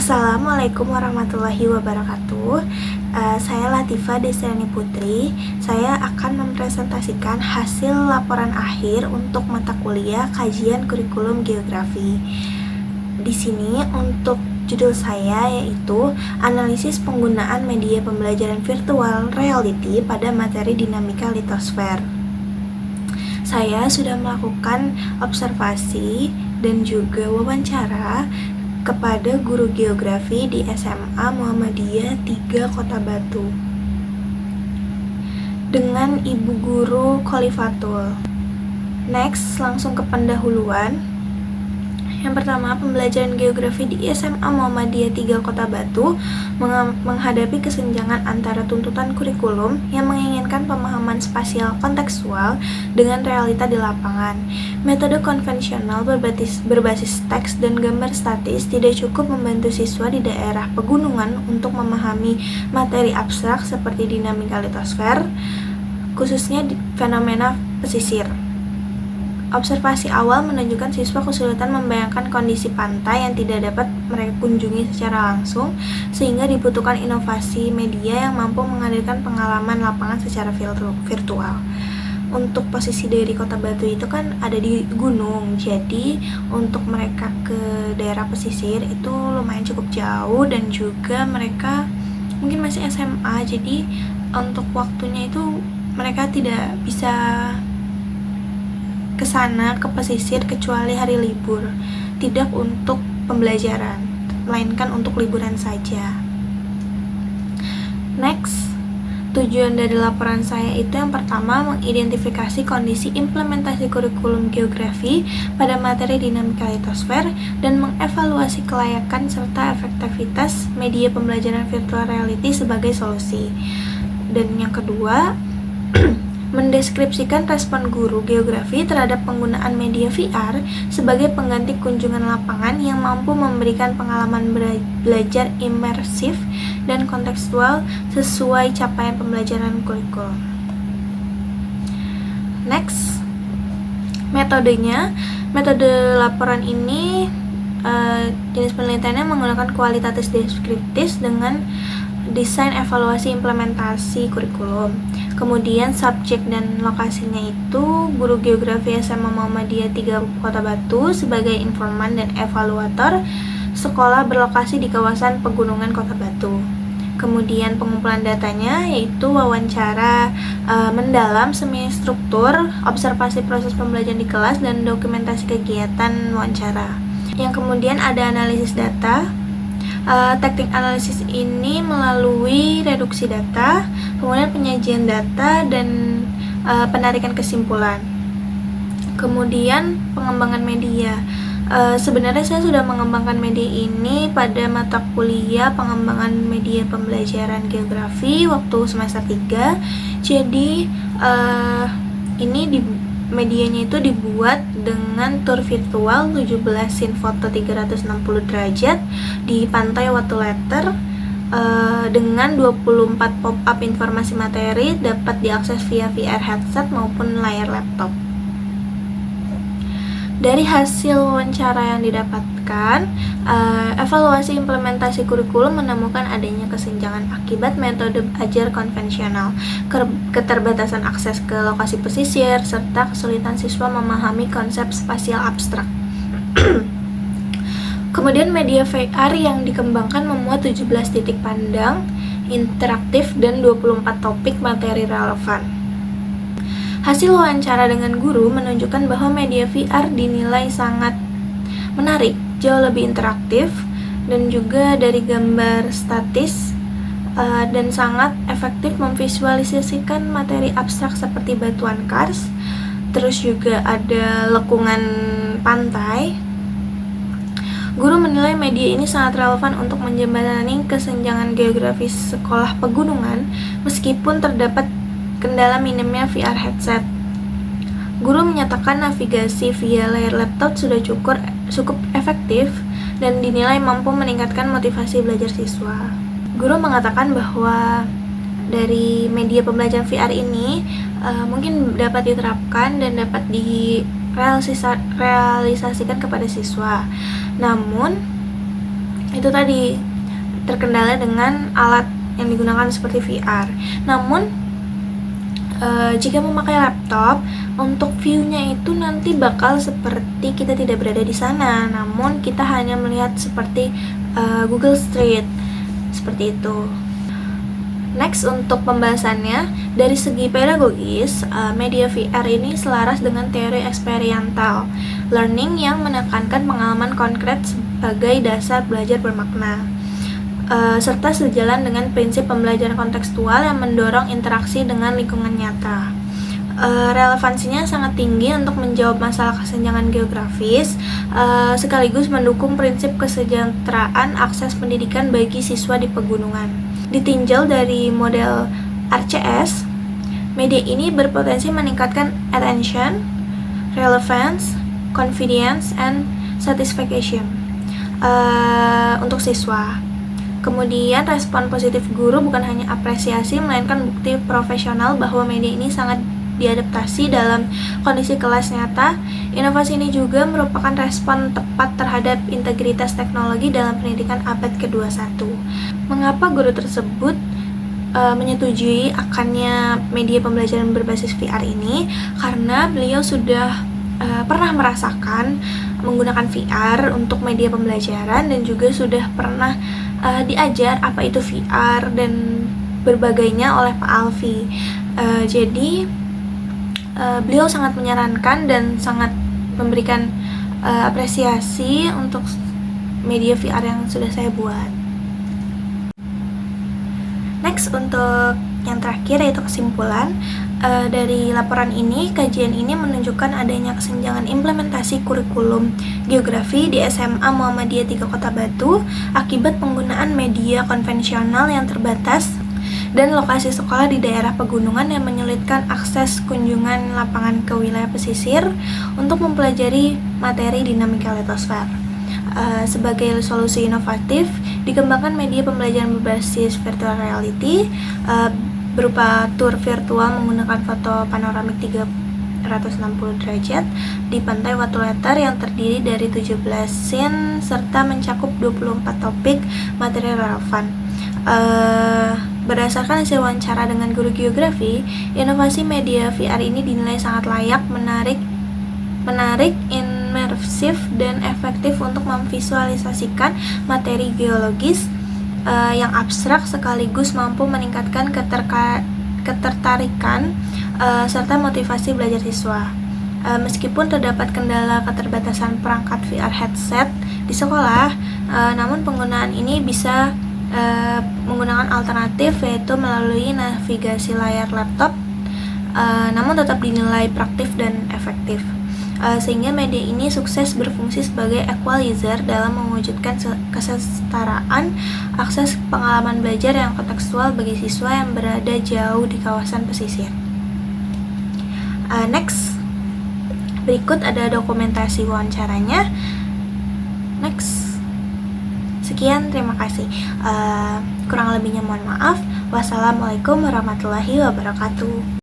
Assalamualaikum warahmatullahi wabarakatuh. Saya Latifah Destiani Putri. Saya akan mempresentasikan hasil laporan akhir untuk mata kuliah kajian kurikulum geografi. Di sini untuk judul saya yaitu analisis penggunaan media pembelajaran virtual reality pada materi dinamika litosfer. Saya sudah melakukan observasi dan juga wawancara kepada guru geografi di SMA Muhammadiyah 3 Kota Batu dengan Ibu Guru Khalifatul. Next, langsung ke pendahuluan. Yang pertama, pembelajaran geografi di SMA Muhammadiyah 3 Kota Batu menghadapi kesenjangan antara tuntutan kurikulum yang menginginkan pemahaman spasial kontekstual dengan realita di lapangan. Metode konvensional berbasis teks dan gambar statis tidak cukup membantu siswa di daerah pegunungan untuk memahami materi abstrak seperti dinamika litosfer, khususnya fenomena pesisir. Observasi awal menunjukkan siswa kesulitan membayangkan kondisi pantai yang tidak dapat mereka kunjungi secara langsung, sehingga dibutuhkan inovasi media yang mampu menghadirkan pengalaman lapangan secara virtual. Untuk posisi dari Kota Batu itu kan ada di gunung, jadi untuk mereka ke daerah pesisir itu lumayan cukup jauh, dan juga mereka mungkin masih SMA, jadi untuk waktunya itu mereka tidak bisa ke sana, ke pesisir, kecuali hari libur, tidak untuk pembelajaran, melainkan untuk liburan saja. Next, tujuan dari laporan saya itu yang pertama mengidentifikasi kondisi implementasi kurikulum geografi pada materi dinamika litosfer dan mengevaluasi kelayakan serta efektivitas media pembelajaran virtual reality sebagai solusi. Dan yang kedua, mendeskripsikan respon guru geografi terhadap penggunaan media VR sebagai pengganti kunjungan lapangan yang mampu memberikan pengalaman belajar imersif dan kontekstual sesuai capaian pembelajaran kurikulum. Next, metodenya. Metode laporan ini jenis penelitiannya menggunakan kualitatif deskriptif dengan desain evaluasi implementasi kurikulum. Kemudian subjek dan lokasinya itu guru geografi SMA Muhammadiyah 3 Kota Batu sebagai informan dan evaluator sekolah berlokasi di kawasan pegunungan Kota Batu. Kemudian pengumpulan datanya yaitu wawancara mendalam semi struktur, observasi proses pembelajaran di kelas, dan dokumentasi kegiatan wawancara. Yang kemudian ada analisis data. Teknik analisis ini melalui reduksi data, kemudian penyajian data, dan penarikan kesimpulan. Kemudian pengembangan media. Sebenarnya saya sudah mengembangkan media ini pada mata kuliah pengembangan media pembelajaran geografi waktu semester 3. Jadi ini medianya itu dibuat dengan tour virtual 17 scene foto 360 derajat di pantai Watuletter dengan 24 pop-up informasi materi dapat diakses via VR headset maupun layar laptop. Dari hasil wawancara yang didapatkan, evaluasi implementasi kurikulum menemukan adanya kesenjangan akibat metode ajar konvensional, keterbatasan akses ke lokasi pesisir, serta kesulitan siswa memahami konsep spasial abstrak. Kemudian media VR yang dikembangkan memuat 17 titik pandang interaktif dan 24 topik materi relevan. Hasil wawancara dengan guru menunjukkan bahwa media VR dinilai sangat menarik, jauh lebih interaktif, dan juga dari gambar statis dan sangat efektif memvisualisasikan materi abstrak seperti batuan kars. Terus juga ada lekungan pantai. Guru menilai media ini sangat relevan untuk menjembatani kesenjangan geografis sekolah pegunungan meskipun terdapat kendala minimnya VR headset. Guru menyatakan navigasi via layar laptop sudah cukup efektif dan dinilai mampu meningkatkan motivasi belajar siswa. Guru mengatakan bahwa dari media pembelajaran VR ini mungkin dapat diterapkan dan dapat direalisasikan kepada siswa. Namun itu tadi terkendala dengan alat yang digunakan seperti VR. Namun jika memakai laptop, untuk view-nya itu nanti bakal seperti kita tidak berada di sana, namun kita hanya melihat seperti Google Street, seperti itu. Next, untuk pembahasannya, dari segi pedagogis, media VR ini selaras dengan teori experiential learning yang menekankan pengalaman konkret sebagai dasar belajar bermakna, serta sejalan dengan prinsip pembelajaran kontekstual yang mendorong interaksi dengan lingkungan nyata. Relevansinya sangat tinggi untuk menjawab masalah kesenjangan geografis, sekaligus mendukung prinsip kesejahteraan akses pendidikan bagi siswa di pegunungan. Ditinjau dari model RCS, media ini berpotensi meningkatkan attention, relevance, confidence, and satisfaction untuk siswa. Kemudian respon positif guru bukan hanya apresiasi, melainkan bukti profesional bahwa media ini sangat diadaptasi dalam kondisi kelas nyata. Inovasi ini juga merupakan respon tepat terhadap integritas teknologi dalam pendidikan abad ke-21. Mengapa guru tersebut menyetujui akannya media pembelajaran berbasis VR ini? Karena beliau sudah pernah merasakan menggunakan VR untuk media pembelajaran dan juga sudah pernah diajar apa itu VR dan berbagainya oleh Pak Alfi. Jadi beliau sangat menyarankan dan sangat memberikan apresiasi untuk media VR yang sudah saya buat. Next, untuk yang terakhir yaitu kesimpulan. Dari laporan ini, kajian ini menunjukkan adanya kesenjangan implementasi kurikulum geografi di SMA Muhammadiyah 3 Kota Batu akibat penggunaan media konvensional yang terbatas dan lokasi sekolah di daerah pegunungan yang menyulitkan akses kunjungan lapangan ke wilayah pesisir untuk mempelajari materi dinamika litosfer. Sebagai solusi inovatif, dikembangkan media pembelajaran berbasis virtual reality berupa tour virtual menggunakan foto panoramik 360 derajat di pantai Watuletar yang terdiri dari 17 scene serta mencakup 24 topik materi relevan. Berdasarkan hasil wawancara dengan guru geografi, inovasi media VR ini dinilai sangat layak, menarik, imersif, dan efektif untuk memvisualisasikan materi geologis yang abstrak sekaligus mampu meningkatkan ketertarikan serta motivasi belajar siswa. Meskipun terdapat kendala keterbatasan perangkat VR headset di sekolah, namun penggunaan ini bisa menggunakan alternatif, yaitu melalui navigasi layar laptop, namun tetap dinilai praktis dan efektif. Sehingga media ini sukses berfungsi sebagai equalizer dalam mewujudkan kesetaraan akses pengalaman belajar yang kontekstual bagi siswa yang berada jauh di kawasan pesisir. Next, berikut ada dokumentasi wawancaranya. Next, sekian, terima kasih. Kurang lebihnya mohon maaf. Wassalamualaikum warahmatullahi wabarakatuh.